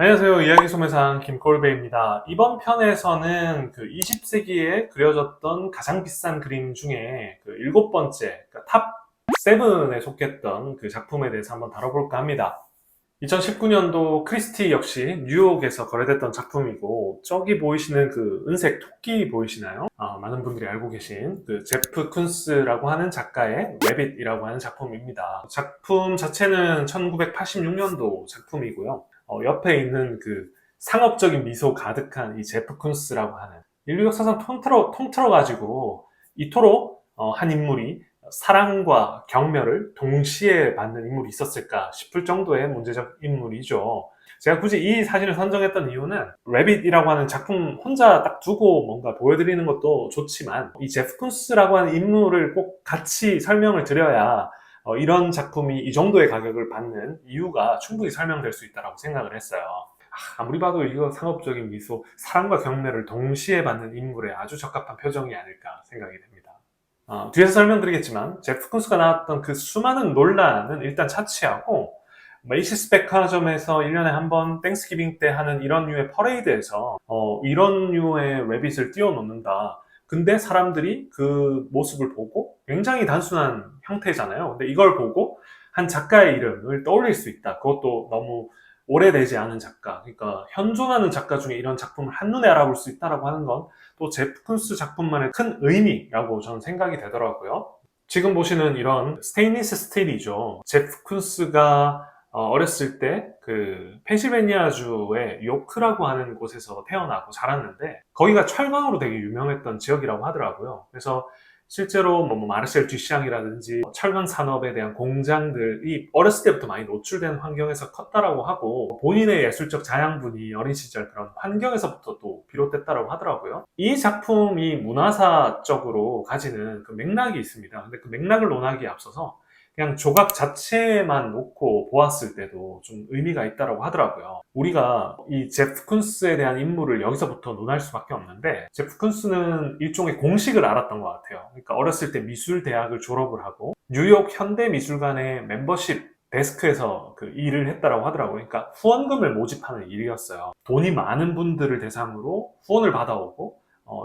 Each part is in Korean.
안녕하세요. 이야기 소매상 김골배입니다. 이번 편에서는 그 20세기에 그려졌던 가장 비싼 그림 중에 그 일곱 번째, 그러니까 탑 7에 속했던 그 작품에 대해서 한번 다뤄볼까 합니다. 2019년도 크리스티 역시 뉴욕에서 거래됐던 작품이고, 저기 보이시는 그 은색 토끼 보이시나요? 많은 분들이 알고 계신 그 제프 쿤스라고 하는 작가의 래빗이라고 하는 작품입니다. 작품 자체는 1986년도 작품이고요. 옆에 있는 그 상업적인 미소 가득한 이 제프 쿤스라고 하는 인류 역사상 통틀어가지고 이토록 한 인물이 사랑과 경멸을 동시에 받는 인물이 있었을까 싶을 정도의 문제적 인물이죠. 제가 굳이 이 사진을 선정했던 이유는 래빗이라고 하는 작품 혼자 딱 두고 뭔가 보여드리는 것도 좋지만 이 제프 쿤스라고 하는 인물을 꼭 같이 설명을 드려야 이런 작품이 이 정도의 가격을 받는 이유가 충분히 설명될 수 있다고 생각을 했어요. 아무리 봐도 이거 상업적인 미소, 사랑과 경멸을 동시에 받는 인물의 아주 적합한 표정이 아닐까 생각이 됩니다. 뒤에서 설명드리겠지만 제프 쿤스가 나왔던 그 수많은 논란은 일단 차치하고 메이시스 백화점에서 1년에 한 번 땡스기빙 때 하는 이런 류의 퍼레이드에서 이런 류의 래빗을 띄워놓는다. 근데 사람들이 그 모습을 보고 굉장히 단순한 형태잖아요. 근데 이걸 보고 한 작가의 이름을 떠올릴 수 있다. 그것도 너무 오래되지 않은 작가, 그러니까 현존하는 작가 중에 이런 작품을 한눈에 알아볼 수 있다라고 하는 건 또 제프 쿤스 작품만의 큰 의미라고 저는 생각이 되더라고요. 지금 보시는 이런 스테인리스 스틸이죠. 제프 쿤스가 어렸을 때 그 펜실베니아주의 요크라고 하는 곳에서 태어나고 자랐는데 거기가 철강으로 되게 유명했던 지역이라고 하더라고요. 그래서 실제로 마르셀 듀샹이라든지 철강 산업에 대한 공장들이 어렸을 때부터 많이 노출된 환경에서 컸다라고 하고 본인의 예술적 자양분이 어린 시절 그런 환경에서부터 또 비롯됐다라고 하더라고요. 이 작품이 문화사적으로 가지는 그 맥락이 있습니다. 근데 그 맥락을 논하기에 앞서서 그냥 조각 자체만 놓고 보았을 때도 좀 의미가 있다고 하더라고요. 우리가 이 제프 쿤스에 대한 인물을 여기서부터 논할 수밖에 없는데 제프 쿤스는 일종의 공식을 알았던 것 같아요. 그러니까 어렸을 때 미술대학을 졸업을 하고 뉴욕 현대미술관의 멤버십 데스크에서 그 일을 했다고 하더라고요. 그러니까 후원금을 모집하는 일이었어요. 돈이 많은 분들을 대상으로 후원을 받아오고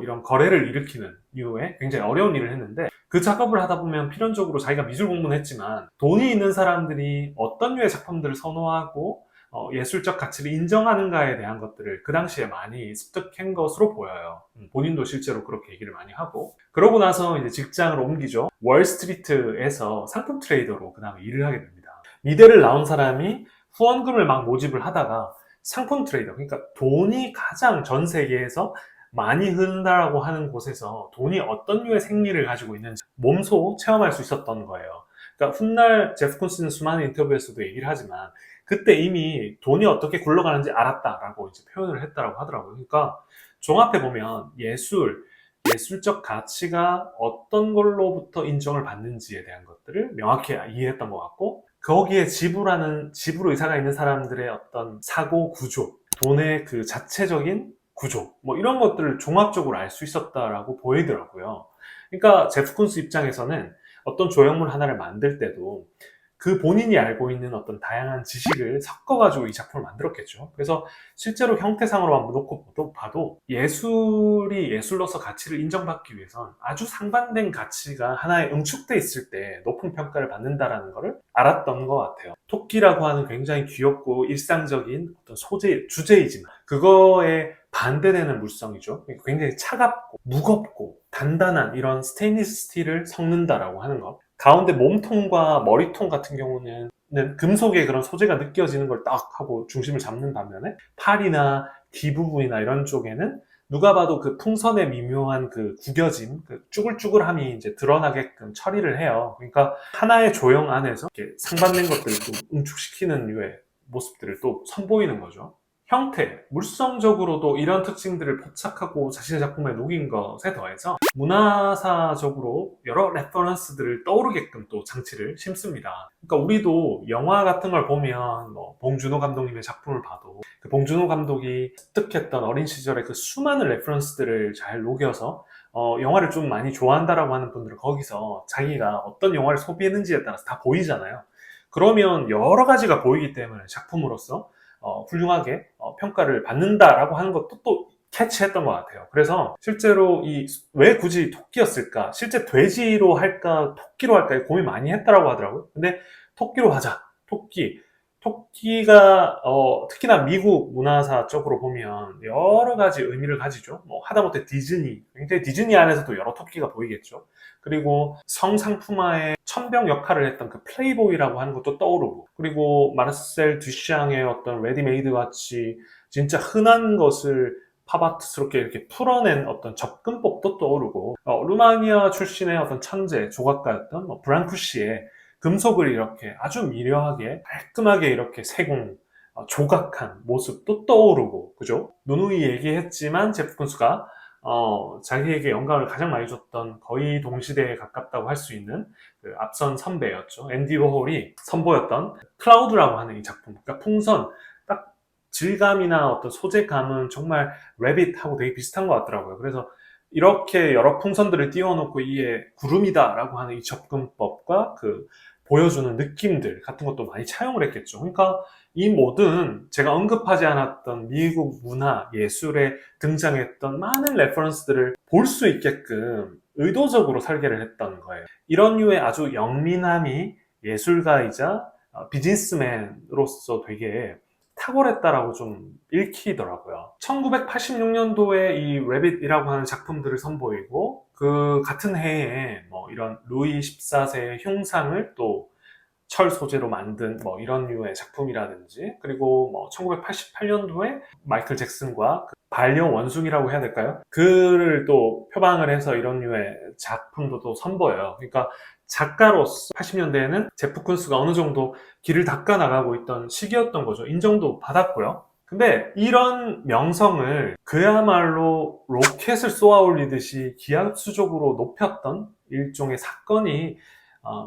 이런 거래를 일으키는 이후에 굉장히 어려운 일을 했는데 그 작업을 하다 보면 필연적으로 자기가 미술 공부는 했지만 돈이 있는 사람들이 어떤 류의 작품들을 선호하고 예술적 가치를 인정하는가에 대한 것들을 그 당시에 많이 습득한 것으로 보여요. 본인도 실제로 그렇게 얘기를 많이 하고 그러고 나서 이제 직장을 옮기죠. 월스트리트에서 상품 트레이더로 그 다음에 일을 하게 됩니다. 미대를 나온 사람이 후원금을 막 모집을 하다가 상품 트레이더, 그러니까 돈이 가장 전 세계에서 많이 흐른다라고 하는 곳에서 돈이 어떤 류의 생리를 가지고 있는지 몸소 체험할 수 있었던 거예요. 그러니까 훗날 제프 콘스는 수많은 인터뷰에서도 얘기를 하지만 그때 이미 돈이 어떻게 굴러가는지 알았다라고 이제 표현을 했다라고 하더라고요. 그러니까 종합해 보면 예술적 가치가 어떤 걸로부터 인정을 받는지에 대한 것들을 명확히 이해했던 것 같고 거기에 지불 의사가 있는 사람들의 어떤 사고 구조, 돈의 그 자체적인 구조, 이런 것들을 종합적으로 알 수 있었다라고 보이더라고요. 그러니까 제프 콘스 입장에서는 어떤 조형물 하나를 만들 때도 그 본인이 알고 있는 어떤 다양한 지식을 섞어가지고 이 작품을 만들었겠죠. 그래서 실제로 형태상으로만 놓고 봐도 예술이 예술로서 가치를 인정받기 위해선 아주 상반된 가치가 하나에 응축돼 있을 때 높은 평가를 받는다라는 것을 알았던 것 같아요. 토끼라고 하는 굉장히 귀엽고 일상적인 어떤 주제이지만 그거에 반대되는 물성이죠. 굉장히 차갑고 무겁고 단단한 이런 스테인리스 스틸을 섞는다라고 하는 것. 가운데 몸통과 머리통 같은 경우는 금속의 그런 소재가 느껴지는 걸 딱 하고 중심을 잡는 반면에 팔이나 뒤 부분이나 이런 쪽에는 누가 봐도 그 풍선의 미묘한 그 구겨짐, 그 쭈글쭈글함이 이제 드러나게끔 처리를 해요. 그러니까 하나의 조형 안에서 이렇게 상반된 것들을 또 응축시키는 류의 모습들을 또 선보이는 거죠. 형태, 물성적으로도 이런 특징들을 포착하고 자신의 작품에 녹인 것에 더해서 문화사적으로 여러 레퍼런스들을 떠오르게끔 또 장치를 심습니다. 그러니까 우리도 영화 같은 걸 보면 봉준호 감독님의 작품을 봐도 그 봉준호 감독이 습득했던 어린 시절의 그 수많은 레퍼런스들을 잘 녹여서 영화를 좀 많이 좋아한다라고 하는 분들은 거기서 자기가 어떤 영화를 소비했는지에 따라서 다 보이잖아요. 그러면 여러 가지가 보이기 때문에 작품으로서 훌륭하게 평가를 받는다라고 하는 것도 또 캐치했던 것 같아요. 그래서 실제로 왜 굳이 토끼였을까? 실제 돼지로 할까, 토끼로 할까 고민 많이 했다라고 하더라고요. 근데 토끼로 하자. 토끼가 특히나 미국 문화사 쪽으로 보면 여러 가지 의미를 가지죠. 뭐 하다못해 굉장히 디즈니 안에서도 여러 토끼가 보이겠죠. 그리고 성상품화의 천병 역할을 했던 그 플레이보이라고 하는 것도 떠오르고, 그리고 마르셀 듀샹의 어떤 레디메이드 같이 진짜 흔한 것을 팝아트스럽게 이렇게 풀어낸 어떤 접근법도 떠오르고, 루마니아 출신의 어떤 천재 조각가였던 브랑쿠시의 금속을 이렇게 아주 미려하게 깔끔하게 이렇게 세공 조각한 모습도 떠오르고, 그죠? 누누이 얘기했지만 제프 쿤스가 자기에게 영감을 가장 많이 줬던 거의 동시대에 가깝다고 할 수 있는 그 앞선 선배였죠. 앤디 워홀이 선보였던 클라우드라고 하는 이 작품, 그러니까 풍선, 딱 질감이나 어떤 소재감은 정말 래빗하고 되게 비슷한 것 같더라고요. 그래서 이렇게 여러 풍선들을 띄워놓고 이게 구름이다라고 하는 이 접근법과 그 보여주는 느낌들 같은 것도 많이 차용을 했겠죠. 그러니까 이 모든 제가 언급하지 않았던 미국 문화, 예술에 등장했던 많은 레퍼런스들을 볼 수 있게끔 의도적으로 설계를 했던 거예요. 이런 류의 아주 영민함이 예술가이자 비즈니스맨으로서 되게 탁월했다라고 좀 읽히더라고요. 1986년도에 이 래빗이라고 하는 작품들을 선보이고, 그 같은 해에 뭐 이런 루이 14세의 흉상을 또 철 소재로 만든 뭐 이런 류의 작품이라든지, 그리고 뭐 1988년도에 마이클 잭슨과 그 반려 원숭이라고 해야 될까요? 그를 또 표방을 해서 이런 류의 작품도 또 선보여요. 그러니까 작가로서 80년대에는 제프 쿤스가 어느 정도 길을 닦아 나가고 있던 시기였던 거죠. 인정도 받았고요. 근데 이런 명성을 그야말로 로켓을 쏘아 올리듯이 기하수적으로 높였던 일종의 사건이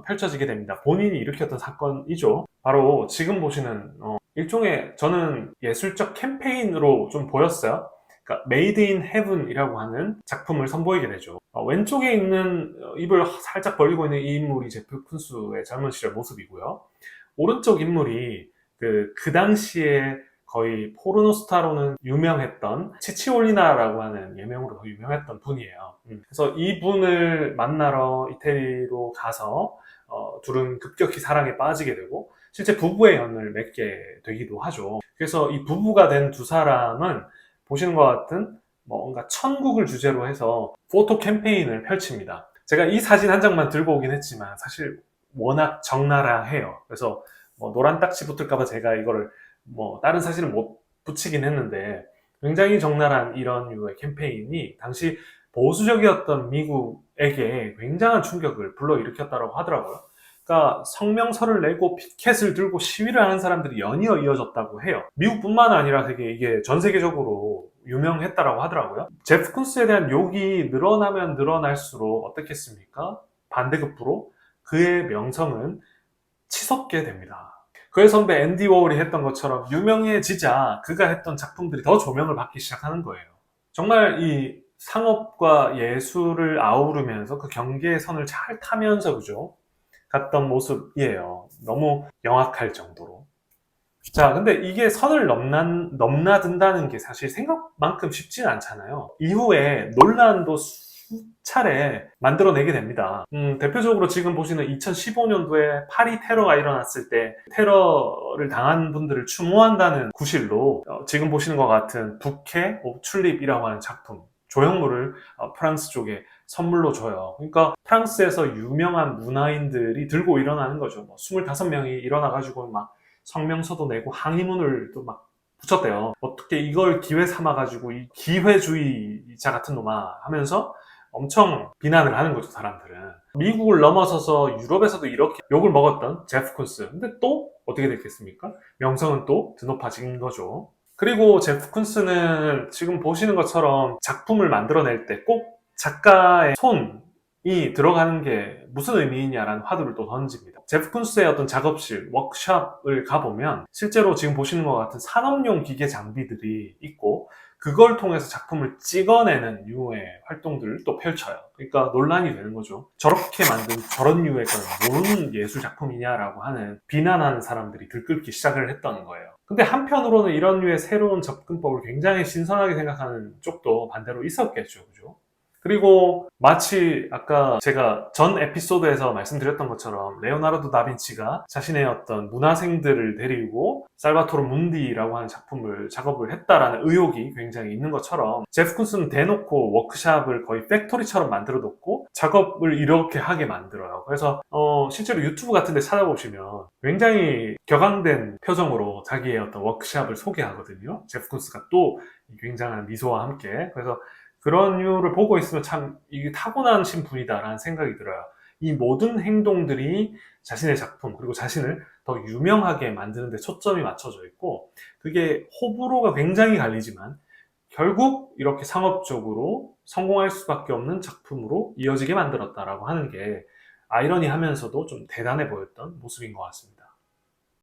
펼쳐지게 됩니다. 본인이 일으켰던 사건이죠. 바로 지금 보시는 일종의 저는 예술적 캠페인으로 좀 보였어요. 그러니까 Made in Heaven이라고 하는 작품을 선보이게 되죠. 왼쪽에 있는 입을 살짝 벌리고 있는 이 인물이 제프 쿤스의 젊은 시절 모습이고요. 오른쪽 인물이 그 당시에 거의 포르노스타로는 유명했던 치치올리나라고 하는 예명으로 더 유명했던 분이에요. 그래서 이분을 만나러 이태리로 가서 둘은 급격히 사랑에 빠지게 되고 실제 부부의 연을 맺게 되기도 하죠. 그래서 이 부부가 된 두 사람은 보시는 것 같은 뭔가 천국을 주제로 해서 포토 캠페인을 펼칩니다. 제가 이 사진 한 장만 들고 오긴 했지만 사실 워낙 적나라해요. 그래서 뭐 노란 딱지 붙을까봐 제가 이거를 뭐 다른 사진을 못 붙이긴 했는데, 굉장히 적나라한 이런 류의 캠페인이 당시 보수적이었던 미국에게 굉장한 충격을 불러일으켰다고 하더라고요. 그러니까 성명서를 내고 피켓을 들고 시위를 하는 사람들이 연이어 이어졌다고 해요. 미국뿐만 아니라 되게 이게 전 세계적으로 유명했다고 하더라고요. 제프 쿤스에 대한 욕이 늘어나면 늘어날수록 어떻겠습니까? 반대급부로 그의 명성은 치솟게 됩니다. 그의 선배 앤디 워홀이 했던 것처럼 유명해지자 그가 했던 작품들이 더 조명을 받기 시작하는 거예요. 정말 이 상업과 예술을 아우르면서 그 경계의 선을 잘 타면서, 그죠? 갔던 모습이에요. 너무 영악할 정도로. 자, 근데 이게 선을 넘나든다는 게 사실 생각만큼 쉽지는 않잖아요. 이후에 논란도 수차례 만들어내게 됩니다. 대표적으로 지금 보시는 2015년도에 파리 테러가 일어났을 때 테러를 당한 분들을 추모한다는 구실로 지금 보시는 것 같은 부케 오브 튤립이라고 하는 작품, 조형물을 프랑스 쪽에 선물로 줘요. 그러니까 프랑스에서 유명한 문화인들이 들고 일어나는 거죠. 뭐 25명이 일어나가지고 막 성명서도 내고 항의문을 또 막 붙였대요. 어떻게 이걸 기회 삼아가지고 이 기회주의자 같은 놈아 하면서 엄청 비난을 하는 거죠, 사람들은. 미국을 넘어서서 유럽에서도 이렇게 욕을 먹었던 제프 쿤스. 근데 또 어떻게 됐겠습니까? 명성은 또 드높아진 거죠. 그리고 제프 쿤스는 지금 보시는 것처럼 작품을 만들어낼 때 꼭 작가의 손이 들어가는 게 무슨 의미이냐라는 화두를 또 던집니다. 제프 쿤스의 어떤 작업실, 워크숍을 가보면 실제로 지금 보시는 것 같은 산업용 기계 장비들이 있고, 그걸 통해서 작품을 찍어내는 류의 활동들을 또 펼쳐요. 그러니까 논란이 되는 거죠. 저렇게 만든 저런 류의 건 무슨 예술 작품이냐라고 하는 비난하는 사람들이 들끓기 시작을 했던 거예요. 근데 한편으로는 이런 류의 새로운 접근법을 굉장히 신선하게 생각하는 쪽도 반대로 있었겠죠. 그죠? 그리고 마치 아까 제가 전 에피소드에서 말씀드렸던 것처럼 레오나르도 다빈치가 자신의 어떤 문화생들을 데리고 살바토르 문디라고 하는 작품을 작업을 했다라는 의혹이 굉장히 있는 것처럼 제프 쿤스는 대놓고 워크샵을 거의 팩토리처럼 만들어 놓고 작업을 이렇게 하게 만들어요. 그래서 실제로 유튜브 같은 데 찾아보시면 굉장히 격앙된 표정으로 자기의 어떤 워크샵을 소개하거든요. 제프 쿤스가 또 굉장한 미소와 함께. 그래서 그런 이유를 보고 있으면 참 이게 타고나신 분이다라는 생각이 들어요. 이 모든 행동들이 자신의 작품 그리고 자신을 더 유명하게 만드는 데 초점이 맞춰져 있고 그게 호불호가 굉장히 갈리지만 결국 이렇게 상업적으로 성공할 수밖에 없는 작품으로 이어지게 만들었다라고 하는 게 아이러니하면서도 좀 대단해 보였던 모습인 것 같습니다.